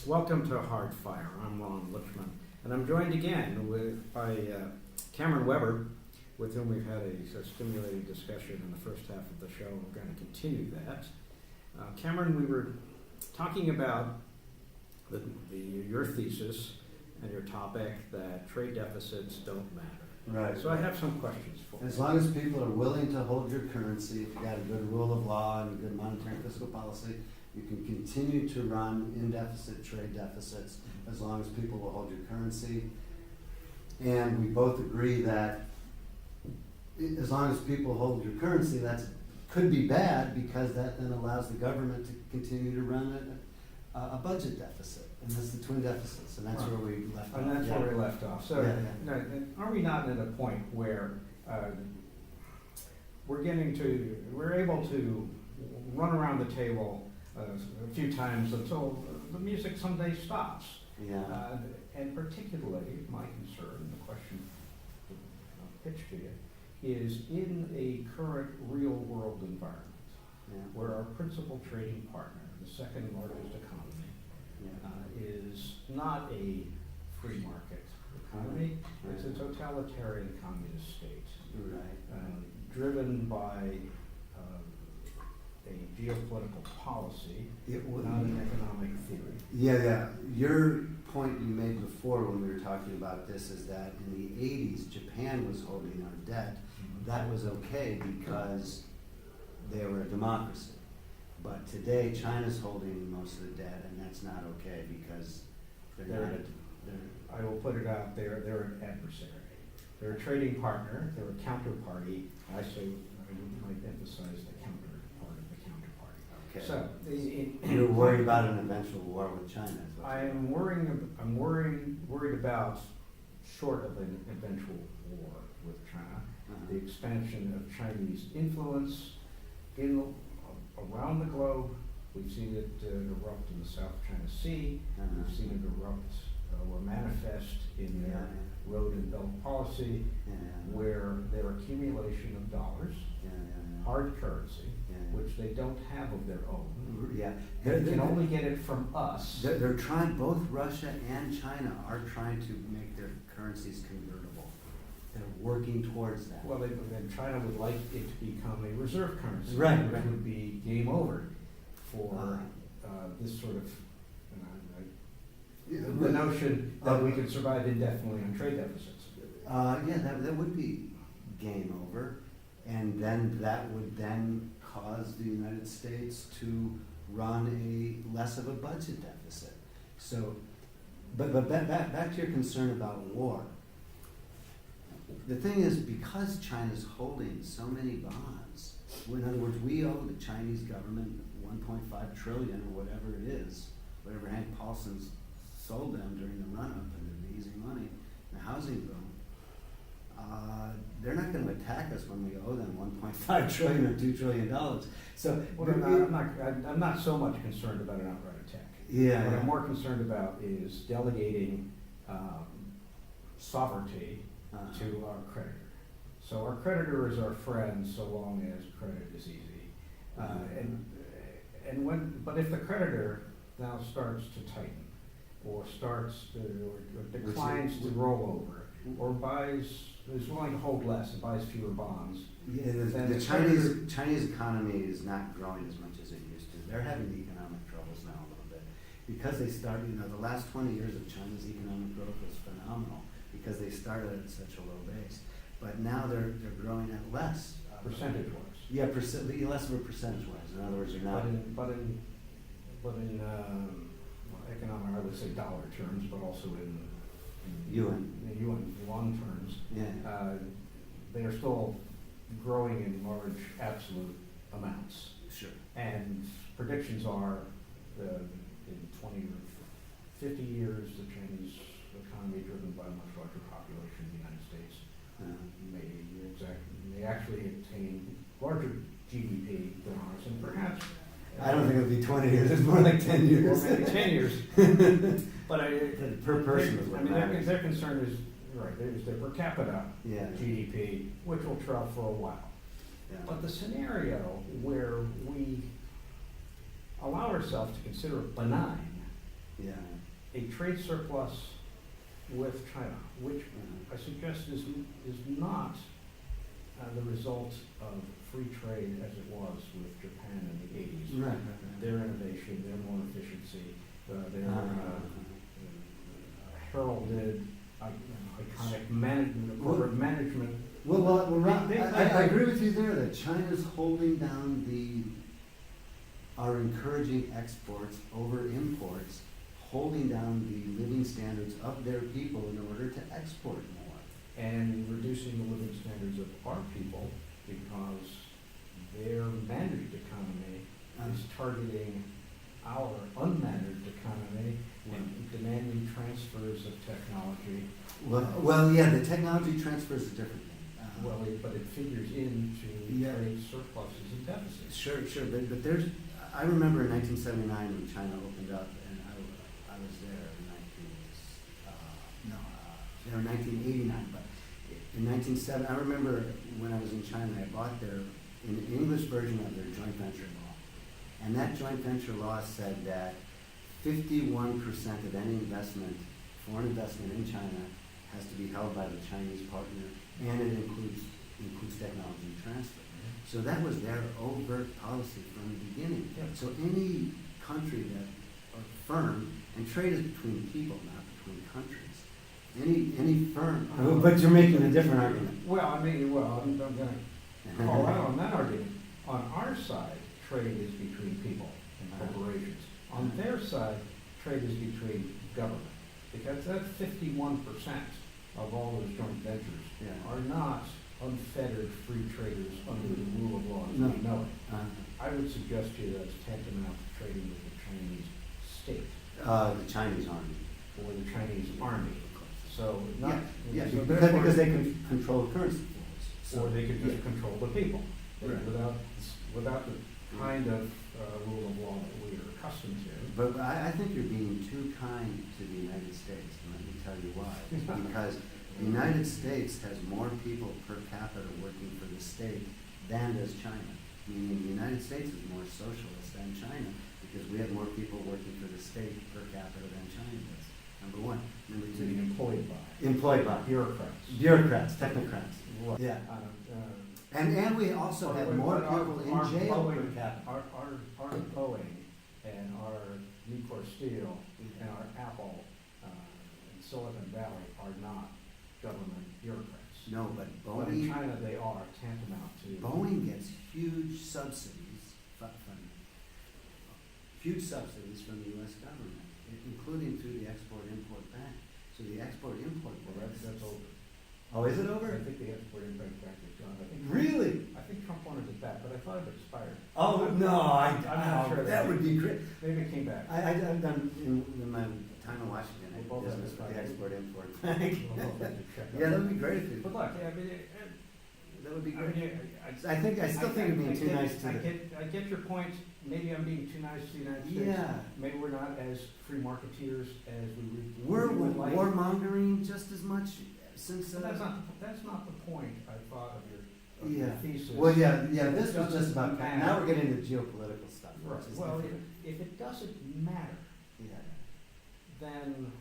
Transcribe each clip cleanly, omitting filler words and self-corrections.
Welcome to Hardfire. I'm Ron Litchman, and I'm joined again by Cameron Weber, with whom we've had a stimulating discussion in the first half of the show. We're going to continue that. Cameron, we were talking about your thesis and your topic that trade deficits don't matter. Right. So I have some questions for you. As long as people are willing to hold your currency, if you got a good rule of law and a good monetary and fiscal policy, you can continue to run in deficit trade deficits as long as people will hold your currency. And we both agree that as long as people hold your currency, that could be bad because that then allows the government to continue to run a budget deficit. And that's the twin deficits, and that's Right. where we left off. And that's where we left off. So, Yeah. no, are we not at a point where we're able to run around the table a few times until the music someday stops? Yeah. And particularly, my concern, the question I'll pitch to you, is in a current real-world environment Yeah. where our principal trading partner, the second largest economy, Yeah. is not a free market economy. It's a totalitarian communist state, Right. driven by a geopolitical policy, It would. not an economic theory. Yeah. Your point you made before when we were talking about this is that in the 80s, Japan was holding our debt. That was okay because they were a democracy. But today, China's holding most of the debt, and that's not okay because they're not. I will put it out there, they're an adversary. They're a trading partner, they're a counterparty. I might emphasize the counterpart of the counterparty. Okay. So, You're worried about an eventual war with China. Is what you're I'm worried about, short of an eventual war with China, the expansion of Chinese influence around the globe. We've seen it erupt in the South China Sea. We've seen it erupt or manifest in their road and belt policy, where their accumulation of dollars, hard currency, which they don't have of their own, Yeah. they can only get it from us. They're trying, both Russia and China are trying to make their currencies convertible. They're working towards that. Well, then China would like it to become a reserve currency, Right, which right. would be game over for this sort of the notion that we could survive indefinitely on trade deficits. That would be game over, and then that would then cause the United States to run less of a budget deficit. So, but back to your concern about war. The thing is, because China's holding so many bonds, in other words, we owe the Chinese government 1.5 trillion or whatever it is, whatever Hank Paulson's sold them during the run-up and the easy money, the housing boom. They're not going to attack us when we owe them 1.5 trillion or $2 trillion. So I'm not so much concerned about an outright attack. What I'm more concerned about is delegating sovereignty to our creditor. So our creditor is our friend so long as credit is easy. But if the creditor now starts to tighten, or declines to roll over, or is willing to hold less and buys fewer bonds. The Chinese economy is not growing as much as it used to. They're having economic troubles now a little bit because they started. The last 20 years of China's economic growth was phenomenal because they started at such a low base. But now they're growing at less Percentage-wise. Yeah, less of a percentage-wise. In other words, you're not. But in economic, I would say dollar terms, but also in yuan terms, they are still growing in large absolute amounts. Sure. And predictions are in 20 or 50 years, the Chinese economy, driven by a much larger population in the United States, may actually attain larger GDP than ours, and perhaps. I don't think it'll be 20 years. It's more like 10 years. Or maybe 10 years. But per person is what matters. Their concern is is their per capita Yeah. GDP, which will trail for a while. Yeah. But the scenario where we allow ourselves to consider it benign Yeah. a trade surplus with China, which I suggest is not the result of free trade as it was with Japan in the 80s. Right. Their innovation, their more efficiency, their heralded iconic management, corporate management. I agree with you there that China's holding down are encouraging exports over imports, holding down the living standards of their people in order to export more. And reducing the living standards of our people because their managed economy is targeting our unmanaged economy and demanding transfers of technology. Well, yeah, the technology transfer is a different thing. But it figures into trade surpluses and deficits. Sure, but there's, I remember in 1979 when China opened up, and I was there in 1989, but in 1970, I remember when I was in China, I bought their, in the English version of their joint venture law. And that joint venture law said that 51% of any investment, foreign investment in China, has to be held by the Chinese partner, and it includes technology transfer. So that was their overt policy from the beginning. Yeah. So any country that, or firm, and trade is between people, not between countries. Any firm. But you're making a different argument. Well, I'm going to call out on that argument. On our side, trade is between people and corporations. On their side, trade is between government. Because that 51% of all those joint ventures are not unfettered free traders under the rule of law as we know it. I would suggest to you that's tantamount to trading with the Chinese state. The Chinese army. Or the Chinese army. So not so because they can control currency flows. Or they could just control the people without the kind of rule of law that we are accustomed to. But I think you're being too kind to the United States, and let me tell you why. Because the United States has more people per capita working for the state than does China. Meaning the United States is more socialist than China because we have more people working for the state per capita than China does. Number one. Number two. Being employed by. Employed by. Bureaucrats. Technocrats. Right. Yeah. And we also have more people in jail per Boeing, capita. our Boeing and our Nucor Steel and our Apple and Silicon Valley are not government bureaucrats. No, but But in China they are tantamount to. Boeing gets huge subsidies from the U.S. government, including through the Export-Import Bank. So the Export-Import Bank. That's over. Oh, is it over? I think the Export-Import Bank is gone. Really? I think Trump wanted it back, but I thought it expired. Oh, no, I'm not sure that would be great. Maybe it came back. I've done, in my time in Washington, I We'll both did business have with to the try. Export-Import Bank. We'll both have to check Yeah, out. that would be great if you, But look, I mean, that would be I mean, great. I still think you're being too nice to the. I get your point. Maybe I'm being too nice to the United States. Yeah. Maybe we're not as free marketeers as We're we would like. warmongering just as much since. But that's not the point, I thought, of your Yeah. thesis. Well, yeah, this It was just about, doesn't matter. now we're getting into geopolitical stuff. Right. Which is Well, different. if it doesn't matter, Yeah. then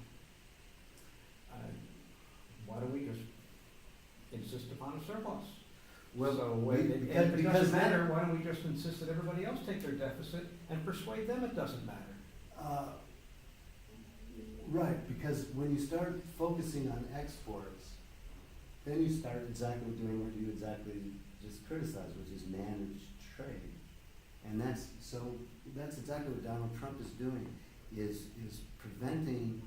why don't we just insist upon a surplus? Well, So we- if it because doesn't that- matter, why don't we just insist that everybody else take their deficit and persuade them it doesn't matter? Right, because when you start focusing on exports, then you start exactly doing what you exactly just criticized, which is managed trade. And that's exactly what Donald Trump is doing, is preventing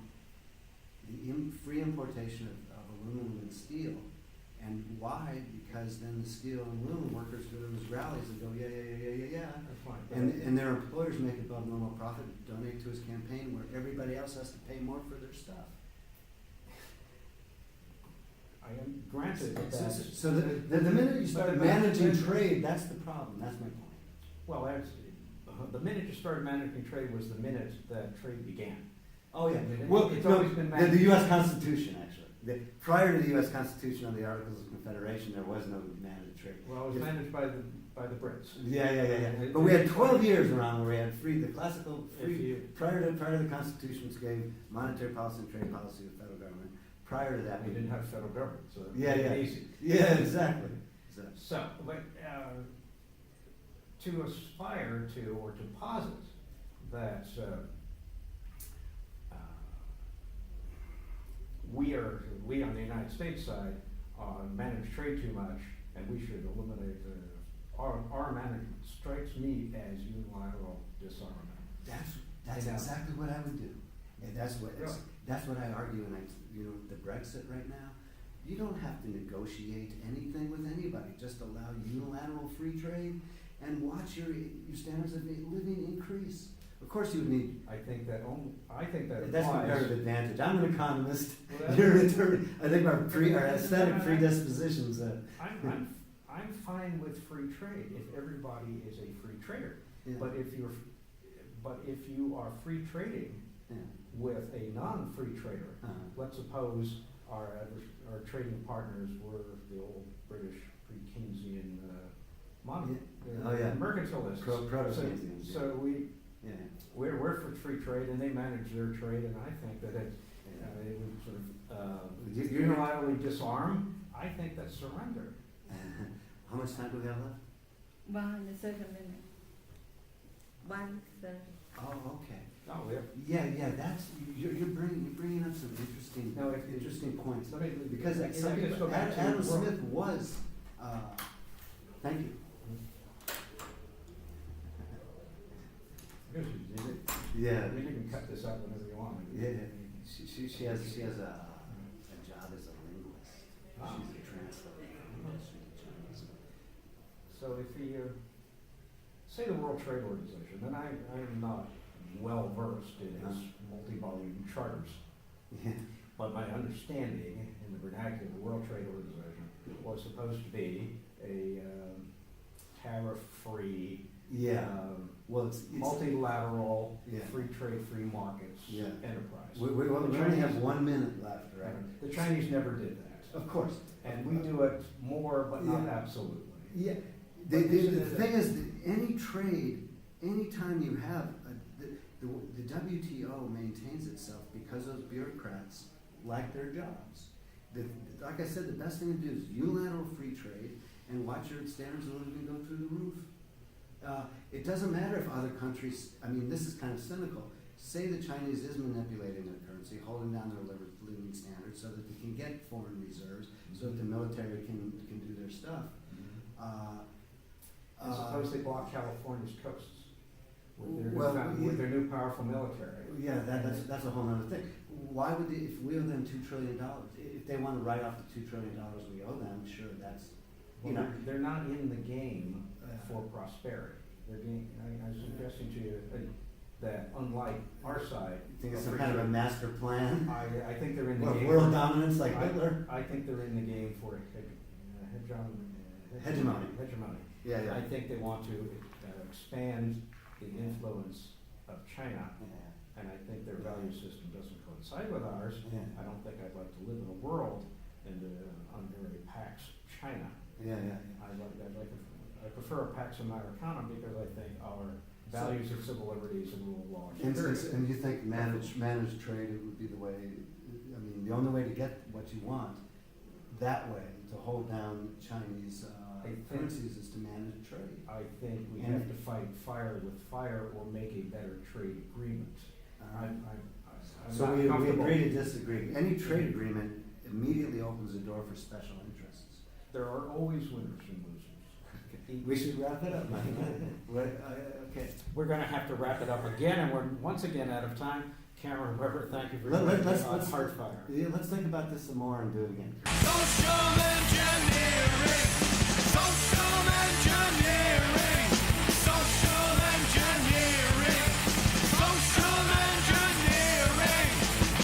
the free importation of aluminum and steel. And why? Because then the steel and aluminum workers go to those rallies and go, yeah. That's fine. And their employers make above normal profit, donate to his campaign, where everybody else has to pay more for their stuff. I am granted that that's. So the minute you start But- managing trade, that's the problem, that's my point. Well, that's, the minute you started managing trade was the minute that trade began. Oh, yeah. I mean, Well, it's no, always been the managed. US Constitution, actually. Prior to the U.S. Constitution on the Articles of Confederation, there was no managed trade. Well, it was managed by the Brits. Yeah. But we had 12 years around where we had free, the classical free, If prior to the Constitution gave monetary policy and trade policy to the federal government. Prior to that, we didn't have federal government, so it Yeah, was yeah. easy. Yeah, exactly. So, but to aspire to, or to posit that we on the United States side manage trade too much, and we should eliminate our management strikes me as unilateral disarmament. That's Yeah. exactly what I would do. And Really? that's what I argue when the Brexit right now. You don't have to negotiate anything with anybody. Just allow unilateral free trade and watch your standards of living increase. Of course, you would need. I think that That's applies. comparative advantage. I'm an economist. Well, You're an attorney. I think our aesthetic predispositions. I'm fine with free trade if everybody is a free trader. Yeah. But if you are free trading Yeah. with a non-free trader, let's suppose our trading partners were the old British pre-Keynesian mercantilists. Proto-Keynesians. So we're for free trade, and they manage their trade, and I think that it would sort of unilaterally disarm. I think that's surrender. How much time do we have left? 130 minutes. 130. Oh, okay. Oh, yeah. Yeah. That's you're bringing up some interesting interesting points. Let me, Because some people, Adam Smith was. Thank you. Yeah. You can cut this out whenever you want. Yeah. She has a job as a linguist. She's a translator. So if you say the World Trade Organization, then I am not well versed in its multi-volume charters. Yeah. But my understanding in the vernacular of the World Trade Organization was supposed to be a tariff-free, Well, it's multilateral, Yeah. free trade, free markets Yeah. enterprise. we only have 1 minute left, right? The Chinese never did that. Of course. And we do it more, but not Yeah. absolutely. Yeah. But The thing is that any trade, anytime you have the WTO maintains itself because those bureaucrats like their jobs. Like I said, the best thing to do is unilateral free trade and watch your standards of living go through the roof. It doesn't matter if other countries, I mean, this is kind of cynical. Say the Chinese is manipulating their currency, holding down their living standards so that they can get foreign reserves, so that the military can do their stuff. And suppose they block California's coasts with Well, with their new powerful military. Yeah, that's a whole other thing. Why would they, if we owe them $2 trillion, if they want to write off the $2 trillion we owe them, sure, that's, Well, they're not in the game for prosperity. I'm suggesting to you that unlike our side, you think it's some kind of a master plan? I think they're in the What, game. world dominance like Hitler? I think they're in the game for Hegemony. Hegemony. Yeah. I think they want to expand the influence of China, and I think their value system doesn't coincide with ours. Yeah. I don't think I'd like to live in a world under a Pax China. Yeah. I prefer a Pax Americana because I think our values of civil liberties and rule of law. And you think managed trade would be the way, I mean, the only way to get what you want that way, to hold down Chinese currencies is to manage trade. I think we have to fight fire with fire or make a better trade agreement. I'm So not we comfortable. agree to disagree. Any trade agreement immediately opens the door for special interests. There are always winners and losers. We should wrap it up, man. Okay. We're going to have to wrap it up again, and we're once again out of time. Cameron Weber, thank you for Let's Hardfire. Yeah, let's think about this some more and do it again. Social engineering. Social engineering.